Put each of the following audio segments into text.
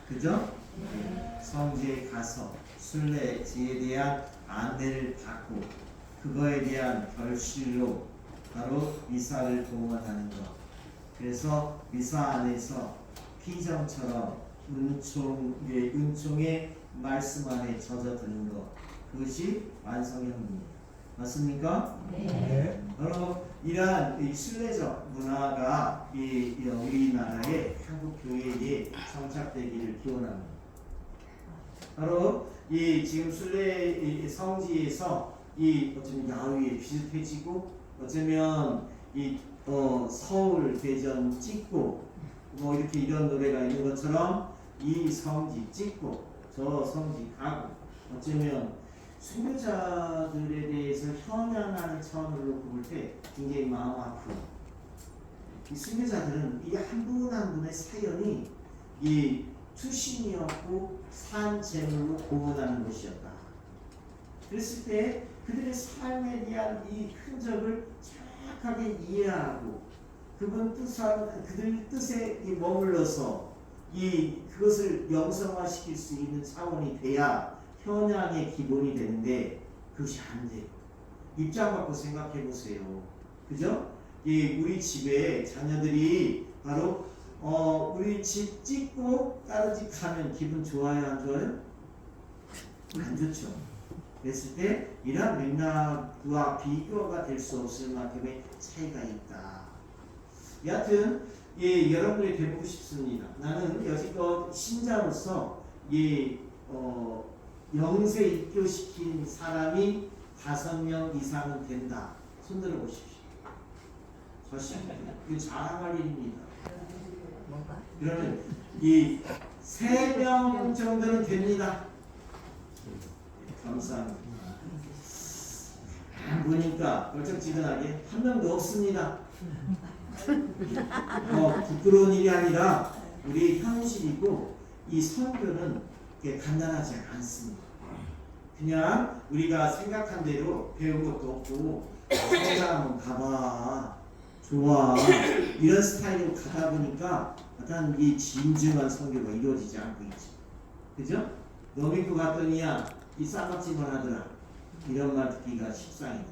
그죠? 성지에 가서 순례지에 대한 안내를 받고 그거에 대한 결실로 바로 미사를 봉헌하는 것. 그래서 미사 안에서 피정처럼 은총의 말씀 안에 젖어드는 것. 그것이 완성형입니다. 맞습니까? 네. 바로 이러한 이 순례적 문화가 이 우리나라의 한국 교회에 정착되기를 기원합니다. 바로 이 지금 순례 성지에서 이 어쩌면 야외에 비슷해지고 어쩌면 이 서울 대전 찍고 뭐 이렇게 이런 노래가 있는 것처럼 이 성지 찍고 저 성지 가고 어쩌면 순교자들에 대해서 현양하는 차원으로 볼 때 굉장히 마음 아프고 이 순교자들은 이 한 분 한 분의 사연이 이 투신이었고 산 제물로 공헌하는 것이었다. 그랬을 때 그들의 삶에 대한 이 흔적을 정확하게 이해하고 그들 뜻에 머물러서 그것을 영성화시킬 수 있는 차원이 돼야 현양의 기본이 되는데 그것이 안 돼요. 입장 바꿔 생각해 보세요. 그죠? 우리 집에 자녀들이 바로 우리 집 찍고 다른 집 가면 기분 좋아요, 안 좋아요? 안 좋죠. 그랬을 때 이러한 맥락과 비교가 될 수 없을 만큼의 차이가 있다. 여하튼 여러분이 되보고 싶습니다. 나는 여지껏 신자로서 영세 입교시킨 사람이 5명 이상은 된다. 손들어 보십시오. 이거 자랑할 일입니다. 그러면 3명 정도는 됩니다. 감사합니다. 보니까 걸쩍지근하게 한 명도 없습니다. 부끄러운 일이 아니라 우리 현실이고 이 선교는 간단하지 않습니다. 그냥 우리가 생각한 대로 배운 것도 없고 성장 한번 가봐 좋아 이런 스타일로 가다 보니까 약간 이 진중한 선교가 이루어지지 않고 있지. 그죠? 너 믿고 갔더니야 이 쌍박질만 하더라. 이런 말 듣기가 십상이다.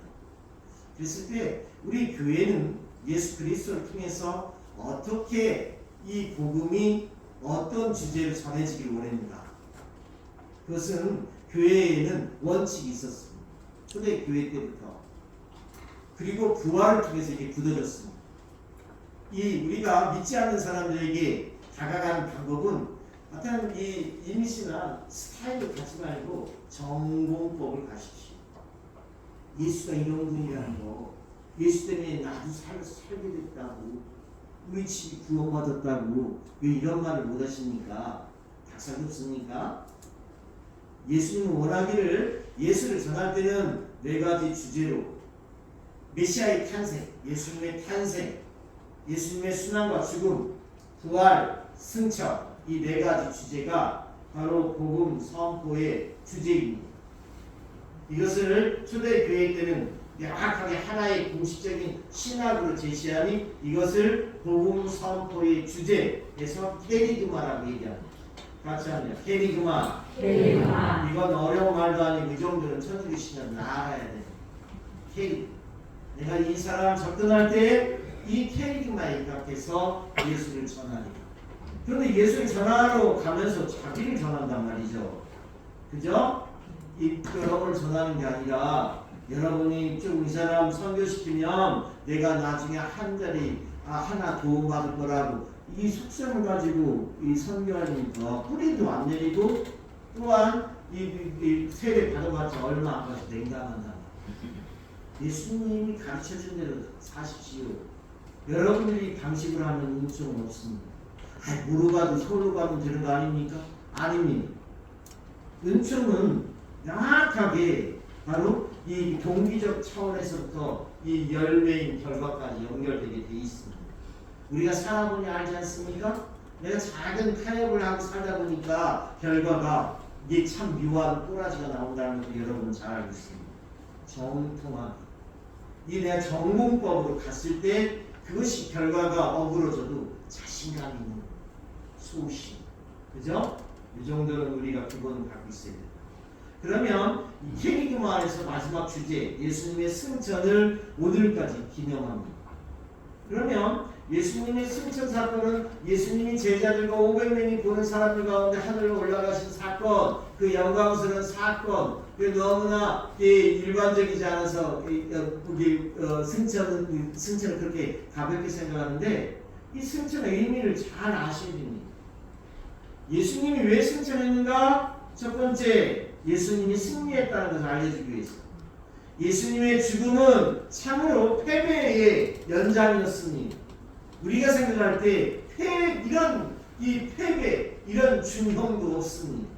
그랬을 때 우리 교회는 예수 그리스도를 통해서 어떻게 이 복음이 어떤 주제로 전해지길 원했는가. 그것은 교회에는 원칙이 있었습니다. 초대교회 때부터. 그리고 부활을 통해서 이게 굳어졌습니다. 우리가 믿지 않는 사람들에게 다가가는 방법은 어떤 이미지나 스타일을 가지 말고 정공법을 가십시오. 예수가 이런 분이라는 거, 예수 때문에 나도 살게 됐다고, 우리 집이 구원받았다고 왜 이런 말을 못 하십니까? 닭살이 없습니까? 예수님은 원하기를 예수를 전할 때는 4가지 주제로 메시아의 탄생, 예수님의 탄생, 예수님의 순환과 죽음, 부활, 승천 이 4가지 주제가 바로 복음 선포의 주제입니다. 이것을 초대교회 때는 명확하게 하나의 공식적인 신학으로 제시하니 이것을 복음 선포의 주제에서 케리그마라고 얘기합니다. 같이 하면 케리그마. 이건 어려운 말도 아니고 이 정도는 천주교 신학을 알아야 돼. 케리그마. 내가 이 사람 접근할 때 이 케리그마에 입각해서 예수를 전하니까. 그런데 예수를 전하러 가면서 자기를 전한단 말이죠. 그죠? 여러분을 전하는 게 아니라 여러분이 좀 이 사람 선교시키면 내가 나중에 한 자리 하나 도움받을 거라고 이 속셈을 가지고 이 선교하니까 뿌리도 안 내리고 또한 이 세례 받아봤자 얼마 안 가서 냉담한다. 예수님이 가르쳐준 대로 사십시오. 여러분들이 방식으로 하면 은총은 없습니다. 모르가도 서울로 가면 되는 거 아닙니까? 아닙니다. 은총은 명확하게 바로 이 동기적 차원에서부터 이 열매인 결과까지 연결되게 돼 있습니다. 우리가 살아보니 알지 않습니까? 내가 작은 타협을 하고 살다 보니까 결과가 이게 참 묘한 꼬라지가 나온다는 것도 여러분은 잘 알고 있습니다. 정통한 내가 전공법으로 갔을 때 그것이 결과가 어그러져도 자신감 있는 소신 그죠? 이 정도는 우리가 기본을 갖고 있어야 된다. 그러면 이 케리그마 안에서 마지막 주제 예수님의 승천을 오늘까지 기념합니다. 그러면 예수님의 승천 사건은 예수님이 제자들과 500명이 보는 사람들 가운데 하늘로 올라가신 사건, 그 영광스러운 사건, 그 너무나 일반적이지 않아서 승천을 그렇게 가볍게 생각하는데 이 승천의 의미를 잘 아셔야 됩니다. 예수님이 왜 승천했는가? 첫 번째, 예수님이 승리했다는 것을 알려주기 위해서. 예수님의 죽음은 참으로 패배의 연장이었습니다. 우리가 생각할 때 이런 패배, 이런 중형도 없습니다.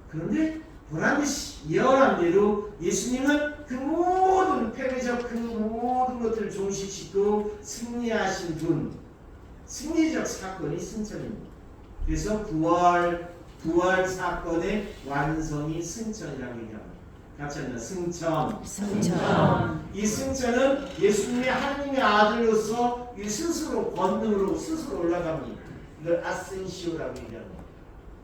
그런데 보란듯이 예언한 대로 예수님은 그 모든 패배적 그 모든 것들을 종식시키고 승리하신 분, 승리적 사건이 승천입니다. 그래서 부활 사건의 완성이 승천이라고 얘기합니다. 같이 합니다. 승천. 이 승천은 예수님의 하나님의 아들로서 스스로 권능으로 스스로 올라갑니다. 이걸 아센시오라고 얘기합니다.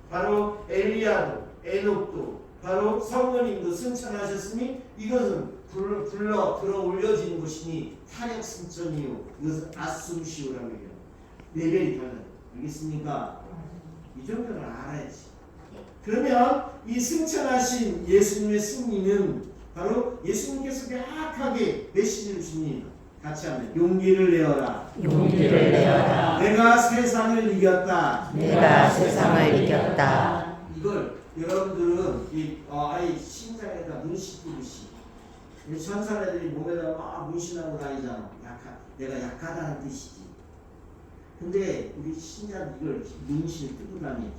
바로 엘리야도, 에녹도, 바로 성모님도 승천하셨으니 이것은 들어 올려진 것이니 탄핵 승천이요. 이것은 아숨시오라고 얘기합니다. 레벨이 달라요. 알겠습니까? 이 정도는 알아야지. 그러면 이 승천하신 예수님의 승리는 바로 예수님께서 명확하게 메시지를 줍니다. 같이 하면 용기를 내어라. 용기를 내어라. 내가 세상을 이겼다. 내가 세상을 이겼다. 이걸 여러분들은 아예 심장에다 문신듯이 천사들이 몸에다 막 문신하고 다니잖아. 내가 약하다는 뜻이지. 근데 우리 신자는 이걸 문신을 뜨고 다니.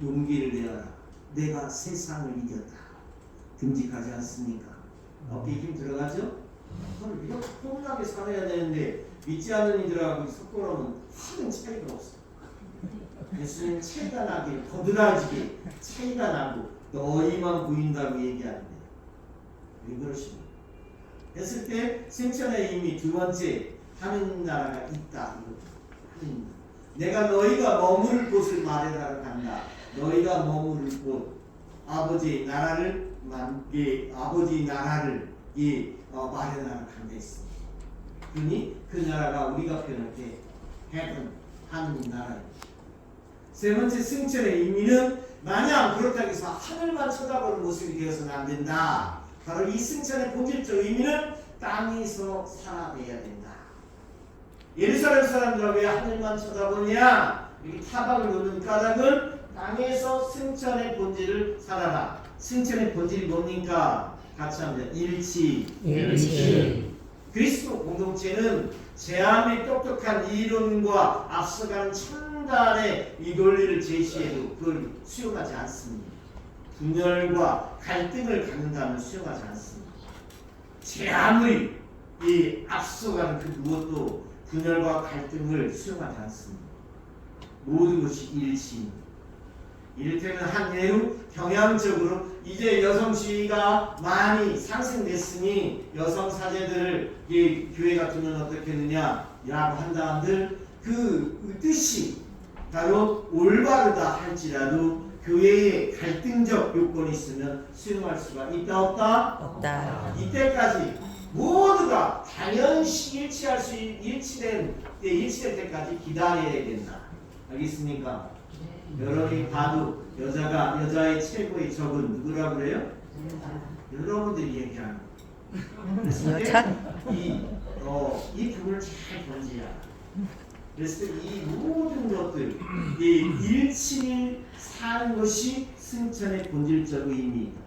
용기를 내어라. 내가 세상을 이겼다. 듬직하지 않습니까? 어깨에 힘 들어가죠? 그걸 이렇게 폼나게 살아야 되는데 믿지 않는 이들하고 섞어놓으면 하는 차이가 없어. 예수님 차이가 나게 거들어지게 차이가 나고 너희만 보인다고 얘기하는데 왜 그러십니까? 했을 때 승천의 의미 두 번째 하느님 나라가 있다. 하느님 내가 너희가 머무를 곳을 마련하러 간다. 너희가 머무를 곳 아버지 나라를 마련하러 간다 했습니다. 그러니 그 나라가 우리가 표현할 때 heaven 하느님 나라입니다. 세 번째 승천의 의미는 마냥 그렇다고 해서 하늘만 쳐다보는 모습이 되어서는 안 된다. 바로 이 승천의 본질적 의미는 땅에서 살아내야 된다. 예루살렘 사람들은 왜 하늘만 쳐다보냐? 이렇게 타박을 놓는 까닭은 땅에서 승천의 본질을 살아라. 승천의 본질이 뭡니까? 같이 합니다. 일치. 그리스도 공동체는 제함의 똑똑한 이론과 앞서가는 첨단의 이 논리를 제시해도 그걸 수용하지 않습니다. 분열과 갈등을 갖는다면 수용하지 않습니다. 제함의 이 앞서가는 그 무엇도 분열과 갈등을 수용하지 않습니다. 모든 것이 일치입니다. 이를테면 한 예로 경향적으로 이제 여성 시위가 많이 상승됐으니 여성 사제들을 교회 같은 건 어떻게 했느냐 라고 한다 한들 그 뜻이 바로 올바르다 할지라도 교회에 갈등적 요건이 있으면 수용할 수가 있다 없다? 없다. 이때까지 모두가 당연시 일치될 때까지 기다려야 된다. 알겠습니까? 여러분이 봐도 여자의 최고의 적은 누구라고 그래요? 여러분들이 얘기하는 여자? 이 부분을 잘 건지야. 그래서 이 모든 것들 이 일치를 사는 것이 승천의 본질적 의미이다.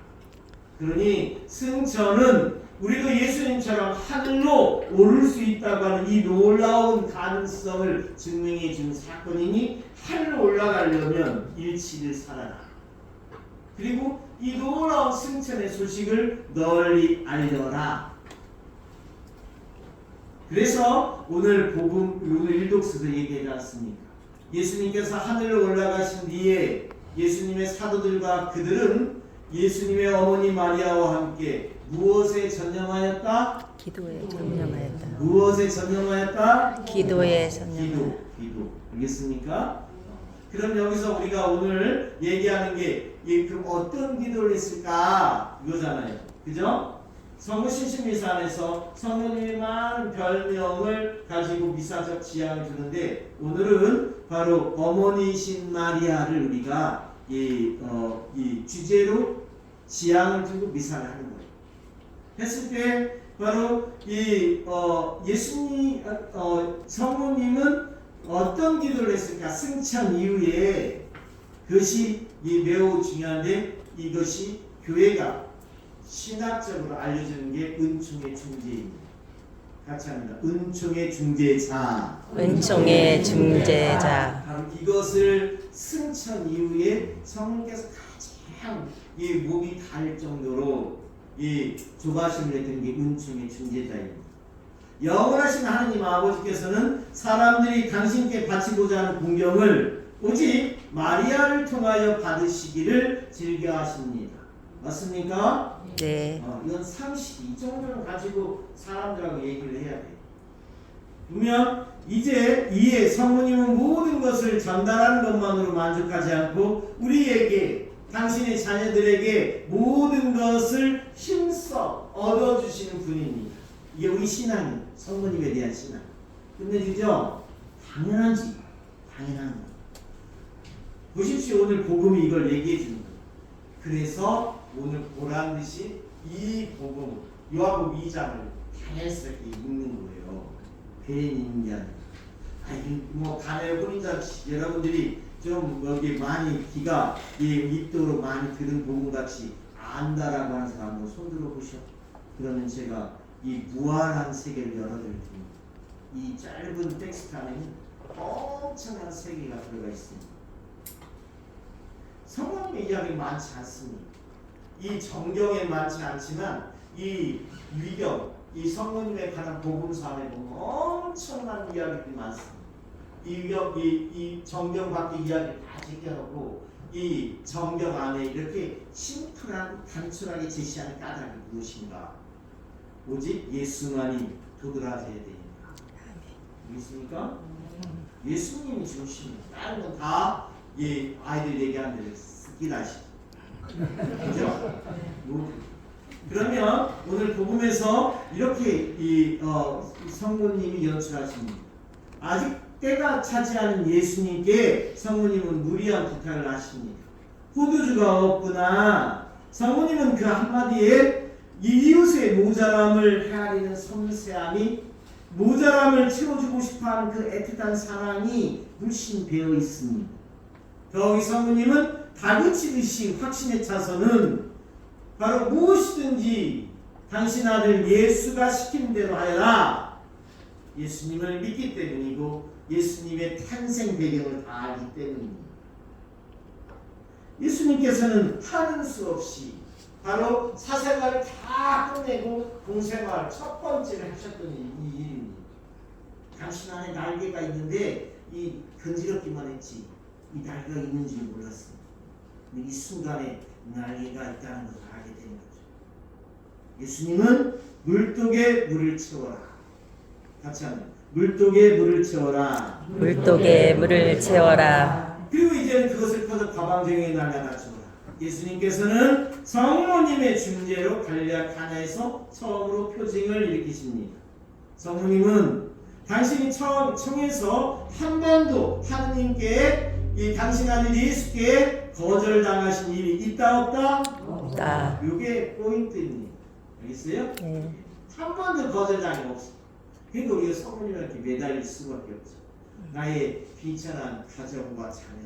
그러니 승천은 우리도 예수님처럼 하늘로 오를 수 있다고 하는 이 놀라운 가능성을 증명해 준 사건이니 하늘로 올라가려면 일치를 살아라. 그리고 이 놀라운 승천의 소식을 널리 알려라. 그래서 오늘 일독스도 얘기하지 않습니까? 예수님께서 하늘로 올라가신 뒤에 예수님의 사도들과 그들은 예수님의 어머니 마리아와 함께 무엇에 전념하였다? 기도에 전념하였다. 무엇에 전념하였다? 기도에 전념하였다. 기도. 알겠습니까? 그럼 여기서 우리가 오늘 얘기하는 게 그럼 어떤 기도를 했을까 이거잖아요. 그죠? 성부 신신미사 안에서 성모님의 많은 별명을 가지고 미사적 지향을 주는데 오늘은 바로 어머니이신 마리아를 우리가 이 주제로 지향을 두고 미사를 하는 거예요. 했을 때 바로 예수님 성모님은 어떤 기도를 했을까? 승천 이후에 그것이 매우 중요한데 이것이 교회가 신학적으로 알려주는 게 은총의 중재입니다. 같이 합니다. 은총의 중재자. 은총의 중재자. 바로 이것을 승천 이후에 성령께서 가장 몸이 닿을 정도로 조바심을 했던 게 은총의 중재자입니다. 영원하신 하나님 아버지께서는 사람들이 당신께 바치고자 하는 공경을 오직 마리아를 통하여 받으시기를 즐겨하십니다. 맞습니까? 네. 이건 상식이 이 정도는 가지고 사람들하고 얘기를 해야 돼. 그러면 이제 이에 성모님은 모든 것을 전달하는 것만으로 만족하지 않고 우리에게 당신의 자녀들에게 모든 것을 힘써 얻어주시는 분입니다. 이게 우리 신앙이 성모님에 대한 신앙. 끝내주죠? 당연하지. 당연한 거. 보십시오. 오늘 복음이 이걸 얘기해 주는 거예요. 그래서 오늘 보란듯이 이 복음 요한복음 2장을 자연스럽게 읽는 거예요. 괜히 읽는 게 아니라. 뭐 간에 혼인잔치 여러분들이 좀 여기 많이 귀가 입도로 많이 들은 복음같이 안다라고 하는 사람 한번 손 들어보셔. 그러면 제가 이 무한한 세계를 열어드릴 테니까 이 짧은 텍스트 안에는 엄청난 세계가 들어가 있습니다. 성경의 이야기 많지 않습니다. 이 정경에 많지 않지만 이 위경, 이 성모님에 관한 복음서 안에 보면 엄청난 이야기들이 많습니다. 이 정경 밖에 이야기 다 제껴놓고 이 정경 안에 이렇게 심플한 단순하게 제시하는 까닭이 무엇인가? 오직 예수만이 도드라져야 됩니다. 믿습니까? 예수님이 중심입니다. 다른 건 다 아이들 얘기하는 대로 쓰기라시죠. 그죠? 그러면 오늘 복음에서 이렇게 성모님이 연출하십니다. 아직 때가 차지 않은 예수님께 성모님은 무리한 부탁을 하십니다. 포도주가 없구나. 성모님은 그 한마디에 이웃의 모자람을 헤아리는 섬세함이 모자람을 채워주고 싶어하는 그 애틋한 사랑이 물씬 배어 있습니다. 더욱이 성모님은 다그치듯이 확신에 차서는 바로 무엇이든지 당신 아들 예수가 시킨 대로 하여라. 예수님을 믿기 때문이고 예수님의 탄생 배경을 다 알기 때문입니다. 예수님께서는 하는 수 없이 바로 사생활을 다 끝내고 공생활 첫 번째를 하셨던 이 일입니다. 당신 안에 날개가 있는데 이 건지럽기만 했지 이 날개가 있는지 몰랐습니다. 이 순간에 날개가 있다는 것을 알게 된 거죠. 예수님은 물독에 물을 채워라. 같이 합니다. 물독에 물을 채워라. 물독에 물을 채워라. 그리고 이제는 그것을 퍼서 가방쟁이에 날려다 주어라. 예수님께서는 성모님의 중재로 갈릴레아 가나에서 처음으로 표징을 일으키십니다. 성모님은 당신이 처음 청해서 한 번도 하느님께 이 당신 아들 예수께 거절당하신 일이 있다 없다? 없다. 이게 포인트입니다. 알겠어요? 네. 한 번도 거절당이 없어. 그러니까 우리가 성모님한테 매달릴 수밖에 없죠. 나의 비천한 가정과 자녀,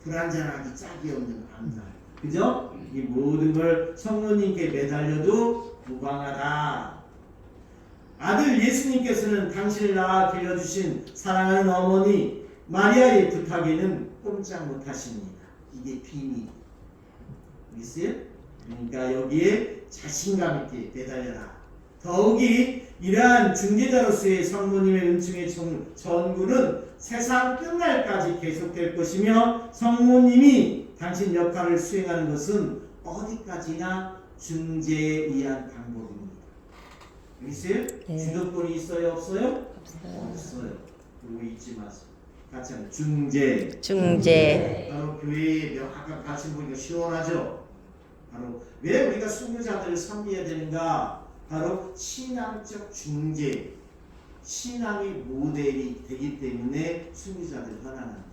불완전하기 짝이 없는 암살, 그죠? 이 모든 걸 성모님께 매달려도 무방하다. 아들 예수님께서는 당신을 낳아 길러주신 사랑하는 어머니 마리아의 부탁에는 꼼짝 못하십니다. 이게 비밀. 있어요? 그러니까 여기에 자신감 있게 매달려라. 더욱이 이러한 중재자로서의 성모님의 은총의 전구는 세상 끝날까지 계속될 것이며 성모님이 당신 역할을 수행하는 것은 어디까지나 중재에 의한 방법입니다. 있어요? 네. 주도권이 있어요? 없어요? 없어요. 없어요. 그리고 잊지 마세요. 같이 하는 중재. 중재. 바로 교회의 아까 같이 보니까 시원하죠. 바로 왜 우리가 순교자들을 섬겨야 되는가? 바로 신앙적 중재, 신앙의 모델이 되기 때문에 순교자들을 허락하는 거예요.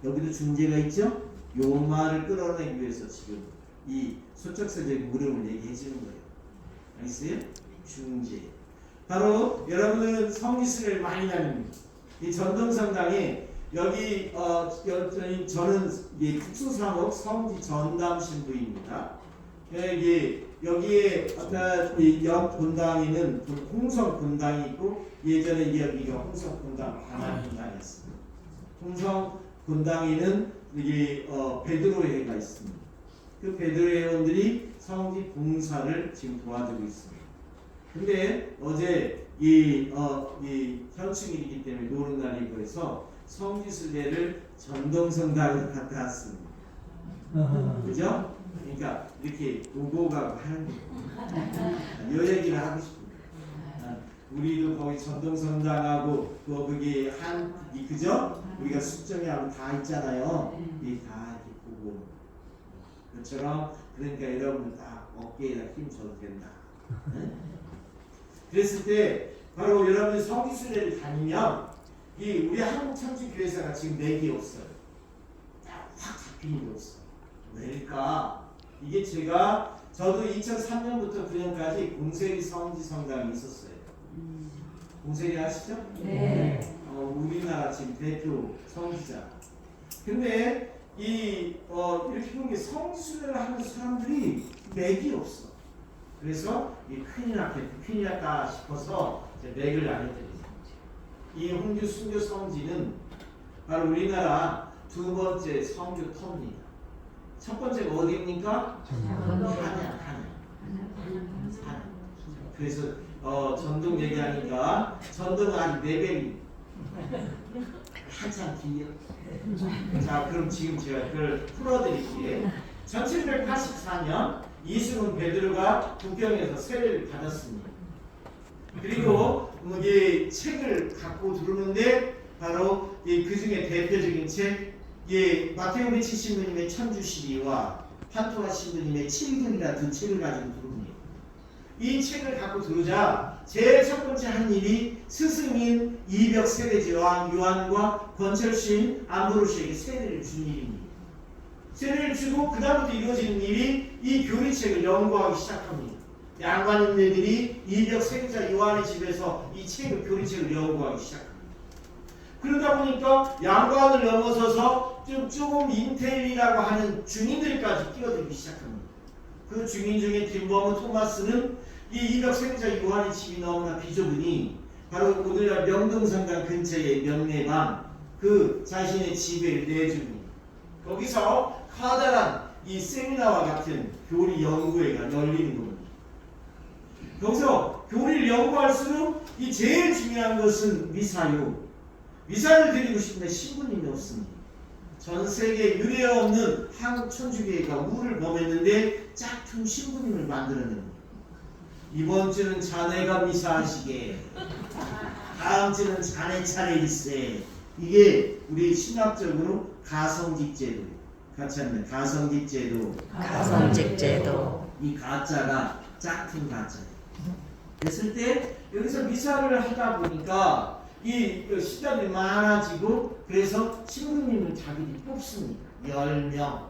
여기도 중재가 있죠. 요마를 끌어내기 위해서 지금 이 소적서적인 물음을 얘기해 주는 거예요. 알겠어요? 중재. 바로 여러분은 성지순례를 많이 다닙니다. 이 전동성당에 여기 저는 특수사목 성지 전담 신부입니다. 여기에 아까 옆 본당에는 홍성 본당이 있고 예전에 여기가 홍성 본당 강한 본당이었습니다. 홍성 본당에는 여기 베드로회가 있습니다. 그 베드로 회원들이 성지 봉사를 지금 도와주고 있습니다. 근데 어제 이 현충일이기 때문에 노는 날이고 해서 성지순례를 전동성당으로 갔다 왔습니다. 그죠? 그러니까 이렇게 오고 가고 하는 거예요. 이 얘기를 하고 싶습니다. 우리도 거기 전동성당하고 또 거기 그죠? 우리가 숙정이하고 다 있잖아요. 이 다 이렇게 보고 그처럼 그러니까 여러분 다 어깨에다 힘 줘도 된다. 그랬을 때 바로 여러분 성지순례를 다니면 이 우리 한국 참주교회사가 지금 맥이 없어요. 확 잡히는 게 없어. 왜일까? 이게 저도 2003년부터 9년까지 공세리 성지 성당이 있었어요. 공세리 아시죠? 네. 우리나라 지금 대표 성지자. 근데 이렇게 보면 성지순례를 하는 사람들이 맥이 없어. 그래서 큰일 났다 싶어서 맥을 나눠드립니다. 이 홍주 순교 성지는 바로 우리나라 두 번째 성교 터입니다. 첫 번째가 어디입니까? 한양. 그래서 전동 얘기하니까 전동은 아직 레벨이 한참 길요. 자, 그럼 지금 제가 그걸 풀어드릴게요. 1784년 이승훈 베드로가 국경에서 세례를 받았습니다. 그리고 이게 책을 갖고 들어오는데 바로 그 중에 대표적인 책, 마테오 미치 신부님의 천주시리와 판토아 신부님의 7근이라 두 책을 가지고 들어옵니다. 이 책을 갖고 들어오자 제일 첫 번째 한 일이 스승인 이벽 세례제와 요한과 권철신 안브로시에게 세례를 준 일입니다. 세례를 주고 그 다음부터 이루어지는 일이 이 교리책을 연구하기 시작합니다. 양관인들이 이벽 세례자 요한의 집에서 이 교리책을 연구하기 시작합니다. 그러다 보니까 양관을 넘어서서 조금 인텔이라고 하는 중인들까지 끼어들기 시작합니다. 그 중인 중에 김범우 토마스는 이 이벽 세례자 요한의 집이 너무나 비좁으니 바로 오늘날 명동성당 근처의 명례방 그 자신의 집을 내줍니다. 거기서 커다란 이 세미나와 같은 교리 연구회가 열리는 겁니다. 거기서 교리를 연구할수록 이 제일 중요한 것은 미사요. 미사를 드리고 싶은데 신부님이 없습니다. 전 세계 유례 없는 한국 천주교회가 우를 범했는데 짝퉁 신부님을 만들어냅니다. 이번 주는 자네가 미사하시게, 다음 주는 자네 차례일세. 이게 우리 신학적으로 가성직제도, 같이 하면 가성직제도. 이 가짜가 짝퉁 가짜예요. 그랬을 때 여기서 미사를 하다 보니까 이 신자들이 많아지고 그래서 신부님을 자기들이 뽑습니다. 10명.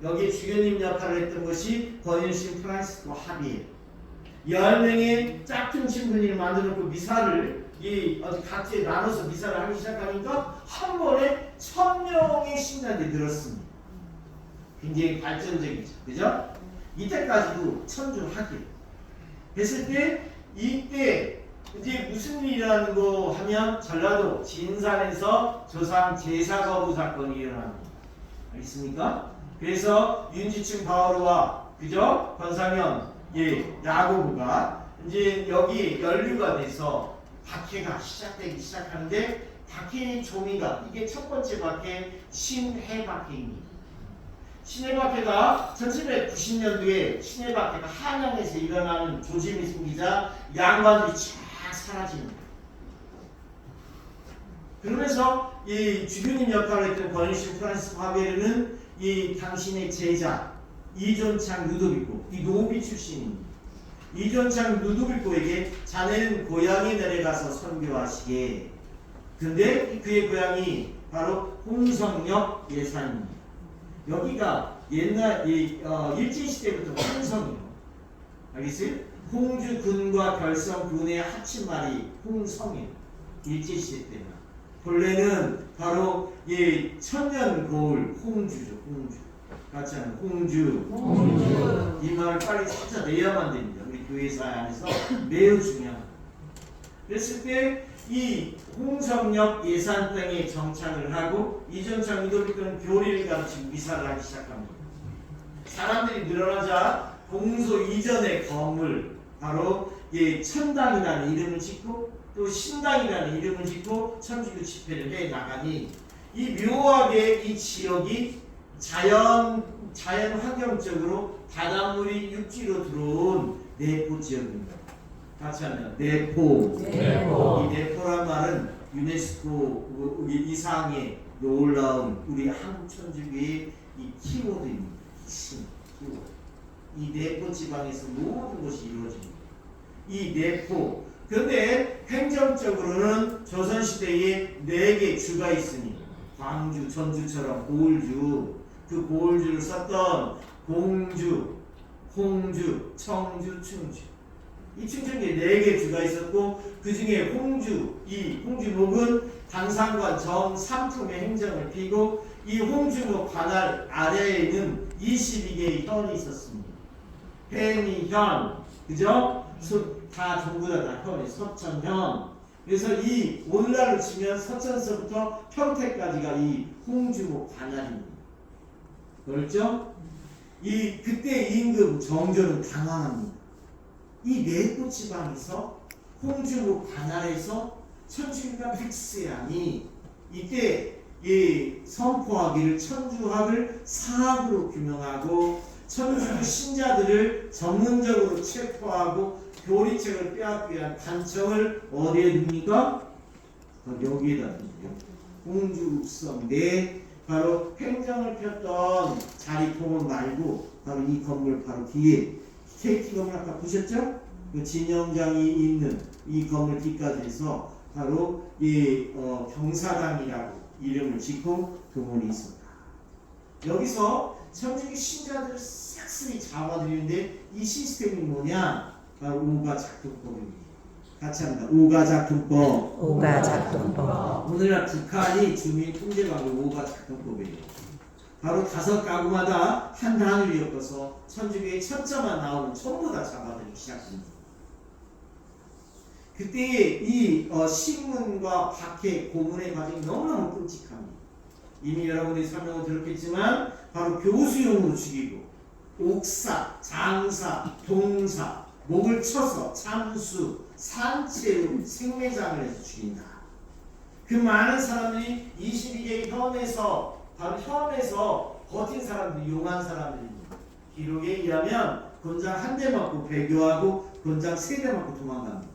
여기 주교님 역할을 했던 것이 권일신 프란시스코 합의예요. 10명의 짝퉁 신부님을 만들어놓고 미사를 각지에 나눠서 미사를 하기 시작하니까 한 번에 1000명의 신자들이 늘었습니다. 굉장히 발전적이죠. 그죠? 이때까지도 천주학이에요. 그랬을 때 이때 이제 무슨 일이라는 거 하면 전라도 진산에서 조상 제사 거부 사건이 일어납니다. 알겠습니까? 그래서 윤지충 바오로와 그죠? 권상현 야고보가 이제 여기 연류가 돼서 박해가 시작되기 시작하는데 박해의 조미가 이게 첫 번째 박해 신해박해입니다. 신해박해가 1790년도에 신해박해가 한양에서 일어나는 조짐이 생기자 양반들이 쫙 사라집니다. 그러면서 이 주교님 역할을 했던 버니시 프란시스 파베르는 이 당신의 제자 이존창 루도비코, 이 노비 출신입니다. 이존창 루도비코에게 자네는 고향에 내려가서 선교하시게. 근데 그의 고향이 바로 홍성역 예산입니다. 여기가 옛날 일제시대부터 홍성이에요. 알겠어요? 홍주군과 결성군의 합친말이 홍성이에요. 일제시대 때는. 본래는 바로 천년고을 홍주죠. 홍주. 같이 하는 홍주. 이 말을 빨리 찾아내야만 됩니다. 우리 교회사 안에서 매우 중요합니다. 그랬을 때 이 홍성역 예산 땅에 정착을 하고 이존창 루도비코는 교리를 가르치고 미사를 하기 시작합니다. 사람들이 늘어나자 공소 이전의 건물 바로 천당이라는 이름을 짓고 또 신당이라는 이름을 짓고 천주교 집회를 해 나가니 이 묘하게 이 지역이 자연 환경적으로 바닷물이 육지로 들어온 내포 지역입니다. 같이 하면 내포. 이 내포란 말은 유네스코 이상의 놀라운 우리 한국 천주교의 이 키워드입니다. 키워드. 이 내포 지방에서 모든 것이 이루어집니다. 이 내포. 그런데 행정적으로는 조선시대에 4개 주가 있으니 광주, 전주처럼 고을주, 그 고을주를 썼던 공주, 홍주, 청주, 충주. 이 충청기에 4개 주가 있었고 그 중에 홍주, 이 홍주목은 당상관 정삼품의 행정을 피고 이 홍주목 관할 아래에는 22개의 현이 있었습니다. 팽이현, 그죠? 다 전부 다 현이 서천현. 그래서 이 오늘날로 치면 서천서부터 평택까지가 이 홍주목 관할입니다. 그렇죠? 그때 임금 정조는 당황합니다. 이 내포 지방에서 홍주목 관할에서 천주교가 백세하니 이때 선포하기를 천주학을 사학으로 규명하고 천주교 신자들을 전문적으로 체포하고 교리책을 빼앗기 위한 단청을 어디에 둡니까? 여기에다 둡니다. 홍주읍성 내 바로 행정을 폈던 자리포원 말고 바로 이 건물 바로 뒤에 KT 건물 아까 보셨죠? 그 진영장이 있는 이 건물 뒤까지에서 바로 경사당이라고 이름을 짓고 교문이 있었다. 여기서 천주교 신자들을 싹쓸이 잡아들이는데 이 시스템이 뭐냐? 바로 오가작동법입니다. 같이 합니다. 오가작동법. 오가작동법. 오늘날 북한이 주민 통제방법 오가작동법이에요. 바로 5가구마다 한 단을 엮어서 천주교의 천자만 나오면 전부 다 잡아들이기 시작합니다. 그때의 이 신문과 박해, 고문의 과정이 너무너무 끔찍합니다. 이미 여러분들이 설명을 들었겠지만 바로 교수용으로 죽이고 옥사, 장사, 동사, 목을 쳐서 참수, 산채로 생매장을 해서 죽인다. 그 많은 사람들이 22개의 현에서 바로 현에서 버틴 사람들이 용한 사람들입니다. 기록에 의하면 권장 1대 맞고 배교하고 권장 3대 맞고 도망갑니다.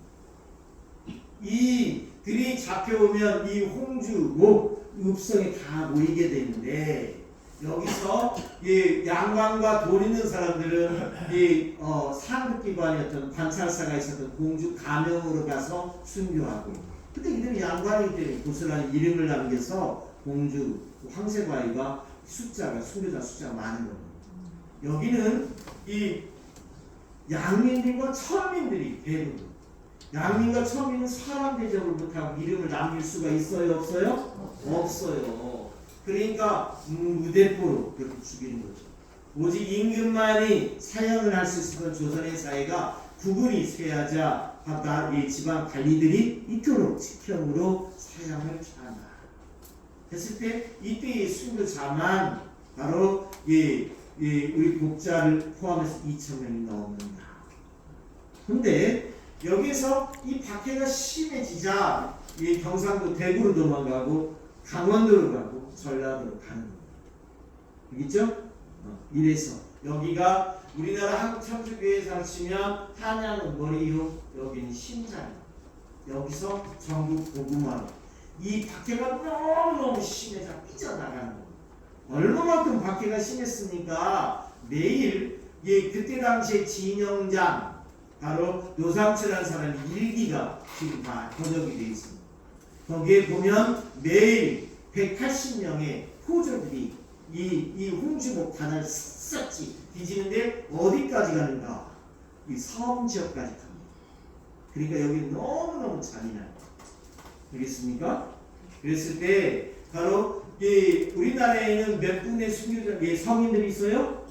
이들이 잡혀오면 이 홍주, 읍성에 다 모이게 되는데 여기서 양반과 돈 있는 사람들은 상급기관이었던 관찰사가 있었던 공주 가명으로 가서 순교하고 근데 이들은 양반이기 때문에 고스란히 이름을 남겨서 공주, 황새바위가 순교자 숫자가 많은 겁니다. 여기는 이 양민들과 천민들이 대부분 양민과 천민은 사람 대접을 못하고 이름을 남길 수가 있어요? 없어요? 없어요. 그러니까 무대포로 그렇게 죽이는 거죠. 오직 임금만이 사형을 할 수 있었던 조선의 사회가 구분이 쇠하자 이 지방 관리들이 이토록 치평으로 사형을 취한다. 했을 때 이때의 순교자만 바로 우리 복자를 포함해서 2,000명이 넘는다. 근데 여기서 이 박해가 심해지자 경상도 대구로 도망가고 강원도로 가고 전라도로 가는 겁니다. 알겠죠? 이래서 여기가 우리나라 한국 천주교회에서 치면 한양은 머리요, 여기는 심장. 여기서 전국 복음화로 이 박해가 너무너무 심해서 삐져나가는 거예요. 얼마만큼 박해가 심했습니까? 매일 그때 당시에 진영장 바로 노삼철이라는 사람의 일기가 지금 다 번역이 되어 있습니다. 거기에 보면 매일 180명의 포조들이 이 홍주목 단을 샅샅이 뒤지는데 어디까지 가는가? 이 섬 지역까지 갑니다. 그러니까 여기 너무너무 잔인한 되겠습니까? 그랬을 때 바로 우리나라에는 몇 분의 순교자 성인들이 있어요?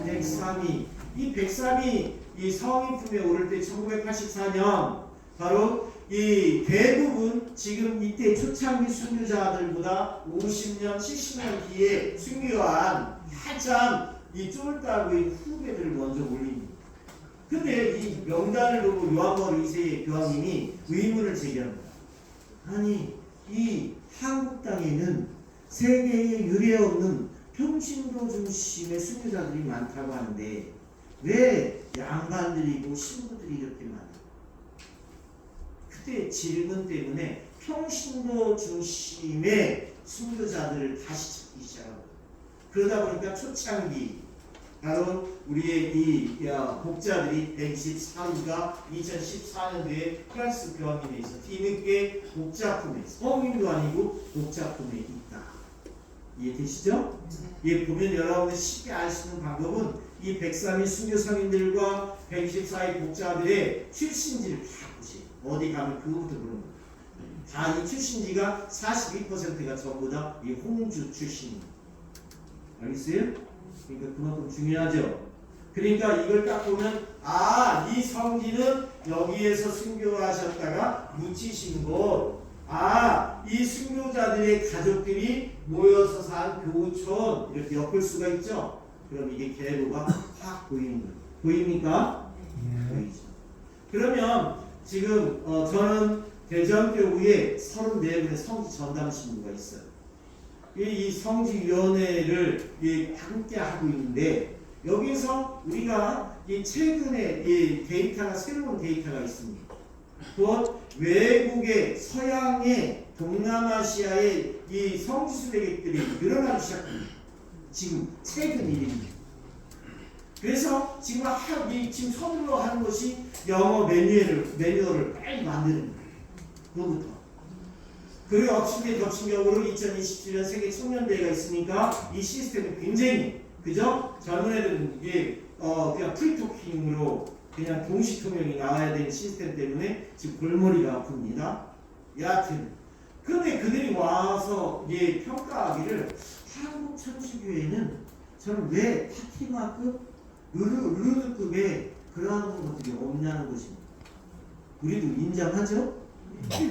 103이. 이 103이 이 성인품에 오를 때 1984년 바로 이 대부분 지금 이때 초창기 순교자들보다 50년, 70년 뒤에 순교한 한참 이 쫄따구의 후배들을 먼저 올립니다. 근데 이 명단을 보고 요한복음 2세 교황님이 의문을 제기합니다. 아니 이 한국 땅에는 세계에 유례 없는 평신도 중심의 순교자들이 많다고 하는데 왜 양반들이고 신부들이 이렇게 많아요? 그때 질문 때문에 평신도 중심의 순교자들을 다시 찾기 시작합니다. 그러다 보니까 초창기 바로 우리의 이 복자들이 124위가 2014년도에 프랑스 교황님에서 뒤늦게 복자품에 성인도 아니고 복자품에 있다. 이해되시죠? 예, 보면 여러분들 쉽게 알 수 있는 방법은 이 103위 순교 성인들과 124위 복자들의 출신지를 다 보세요. 어디 가면 그거부터 보는 거예요. 다 이 출신지가 42%가 전부 다 이 홍주 출신입니다. 알겠어요? 그러니까 그만큼 중요하죠. 그러니까 이걸 딱 보면 이 성지는 여기에서 순교하셨다가 묻히신 곳. 이 순교자들의 가족들이 모여서 산 교촌 이렇게 엮을 수가 있죠. 그럼 이게 계보가 확 보이는 거예요. 보입니까? 보이죠. 그러면 지금 저는 대전교구에 34분의 성지 전담 신부가 있어요. 이 성지위원회를 함께 하고 있는데 여기서 우리가 최근에 데이터가 새로운 데이터가 있습니다. 곧 외국의 서양의 동남아시아의 이 성지순례객들이 늘어나기 시작합니다. 지금 최근 일입니다. 그래서 지금 지금 처음으로 하는 것이 영어 매뉴얼을 빨리 만드는 거예요. 그거부터. 그리고 겹친격으로 2027년 세계 청년대회가 있으니까 이 시스템이 굉장히 그죠? 젊은 애들은 이게 그냥 프리토킹으로 그냥 동시통역이 나와야 되는 시스템 때문에 지금 골머리가 아픕니다. 여하튼 근데 그들이 와서 평가하기를 한국 천주교회는 저는 왜 파티마급 르르급의 그러한 것들이 없냐는 것입니다. 우리도 인정하죠?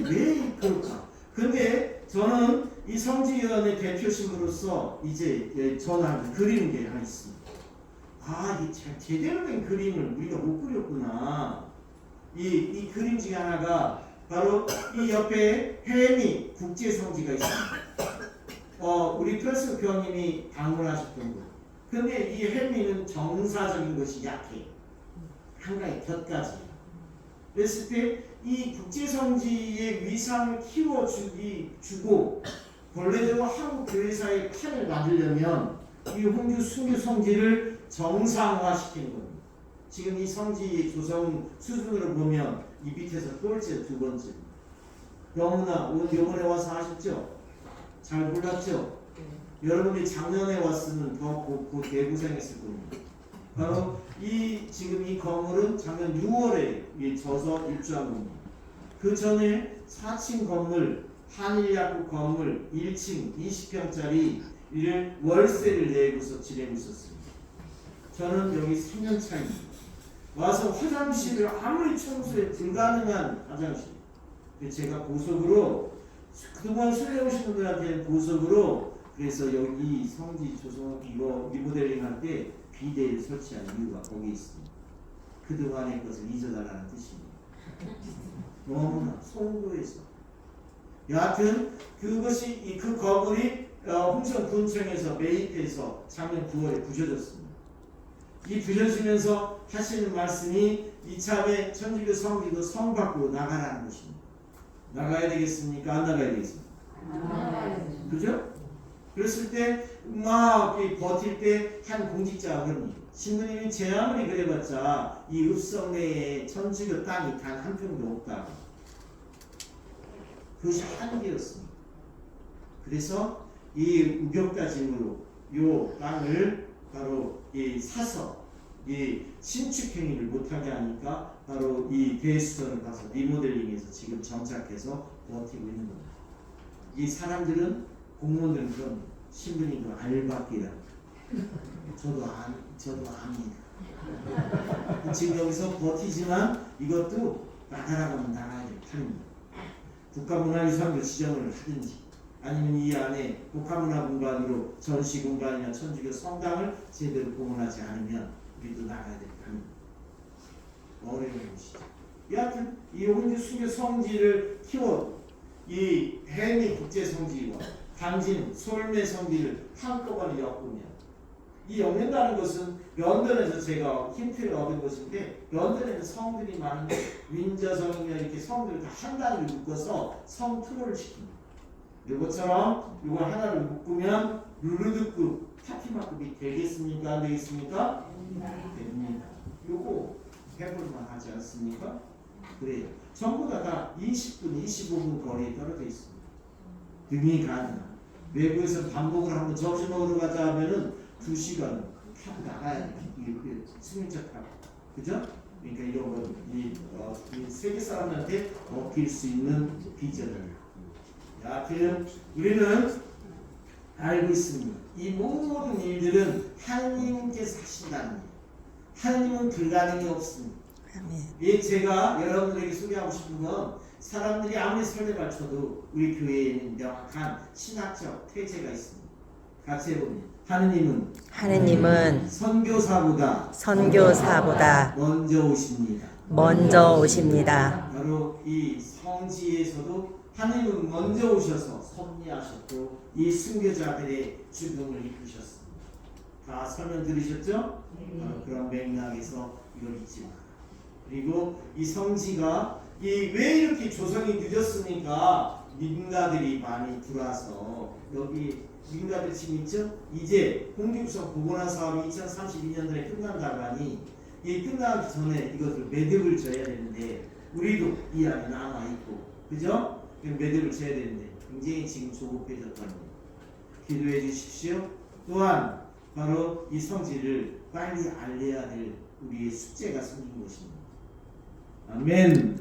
왜 그럴까? 근데 저는 이 성지위원회 대표심으로서 이제 전화를 그리는 게 하나 있습니다. 이 제대로 된 그림을 우리가 못 그렸구나. 이 그림 중에 하나가 바로 이 옆에 해미 국제성지가 있습니다. 우리 플러스 교황님이 방문하셨던 곳. 근데 이 해미는 정사적인 것이 약해. 한가위 곁까지. 그랬을 때 이 국제성지의 위상을 키워주고 본래대로 한국 교회사의 판을 만들려면 이 홍주 순교 성지를 정상화시키는 겁니다. 지금 이 성지 조성 수준으로 보면 이 밑에서 꼴찌 두 번째. 너무나 요번에 와서 하셨죠? 잘 몰랐죠? 여러분이 작년에 왔으면 더 개고생했을 겁니다. 바로 지금 이 건물은 작년 6월에 져서 입주한 겁니다. 그 전에 4층 건물, 한일약국 건물 1층 20평짜리 이를 월세를 내고서 지내고 있었습니다. 저는 여기 3년 차입니다. 와서 화장실을 아무리 청소에 불가능한 화장실. 제가 보석으로 그동안 술래 오신 분들한테는 보석으로 그래서 여기 성지 조성 리모델링 할 때 비데를 설치한 이유가 거기에 있습니다. 그동안의 것을 잊어달라는 뜻입니다. 너무나 송도에서 여하튼 그것이 그 건물이 홍천군청에서 매입해서 작년 9월에 부셔졌습니다. 이 부셔지면서 하시는 말씀이 이참에 천주교 성지도 성 밖으로 나가라는 것입니다. 나가야 되겠습니까? 안 나가야 되겠습니까? 그죠? 그랬을 때 막 버틸 때 한 공직자가 그럽니다. 신부님이 제 아무리 그래봤자 이 읍성 내에 천주교 땅이 단 한 평도 없다. 그것이 한계였습니다. 그래서 이 우격다짐으로 요 땅을 바로 사서 이 신축 행위를 못하게 하니까 바로 이 대수선을 가서 리모델링해서 지금 정착해서 버티고 있는 겁니다. 이 사람들은 공무원들은 그런 신부님도 알바끼라. 저도 압니다. 지금 여기서 버티지만 이것도 나가라고 하면 나가야 될 판입니다. 국가문화유산으로 지정을 하든지 아니면 이 안에 국가문화공간으로 전시공간이나 천주교 성당을 제대로 공헌하지 않으면 우리도 나가야 될 판입니다. 어려운 것이죠. 여하튼 이 홍주 수교 성지를 키워 이 해미 국제 성지와 당진 솔매 성지를 한꺼번에 엮으면 이 엮는다는 것은 런던에서 제가 힌트를 얻은 것인데 런던에는 성들이 많은데 윈저성이나 이렇게 성들을 다 한 단위로 묶어서 성 투어를 시킵니다. 이것처럼 이거 하나를 묶으면 루르드급 파티마급이 되겠습니까? 안 되겠습니까? 됩니다. 요거 해볼만 하지 않습니까? 그래요. 전부 다 20분, 25분 거리에 떨어져 있습니다. 등이 가능한. 외부에서 반복을 한번 점심 먹으러 가자 하면은 2시간 타고 나가야 돼. 이게 승용차 타고. 그죠? 그러니까 이런 거, 이 세계 사람한테 먹힐 수 있는 비전을. 여하튼 우리는 알고 있습니다. 이 모든 일들은 하느님께서 하신다는 거예요. 하느님은 불가능이 없습니다. 예, 제가 여러분들에게 소개하고 싶은 건 사람들이 아무리 설레발 쳐도 우리 교회에는 명확한 신학적 태제가 있습니다. 같이 해봅니다. 하느님은 선교사보다 먼저 오십니다. 바로 이 성지에서도 하느님은 먼저 오셔서 섭리하셨고 이 순교자들의 죽음을 이끄셨습니다. 다 설명 들으셨죠? 그런 맥락에서 이걸 잊지 마. 그리고 이 성지가 왜 이렇게 조성이 늦었습니까? 민가들이 많이 들어와서 여기 민가들 지금 있죠? 이제 홍주구석 복원화 사업이 2032년도에 끝난다고 하니 이 끝나기 전에 이것을 매듭을 져야 되는데 우리도 이 안에 남아있고 그죠? 매듭을 져야 되는데 굉장히 지금 조급해졌답니다. 기도해 주십시오. 또한 바로 이 성지를 빨리 알려야 될 우리의 숙제가 생긴 것입니다. 아멘.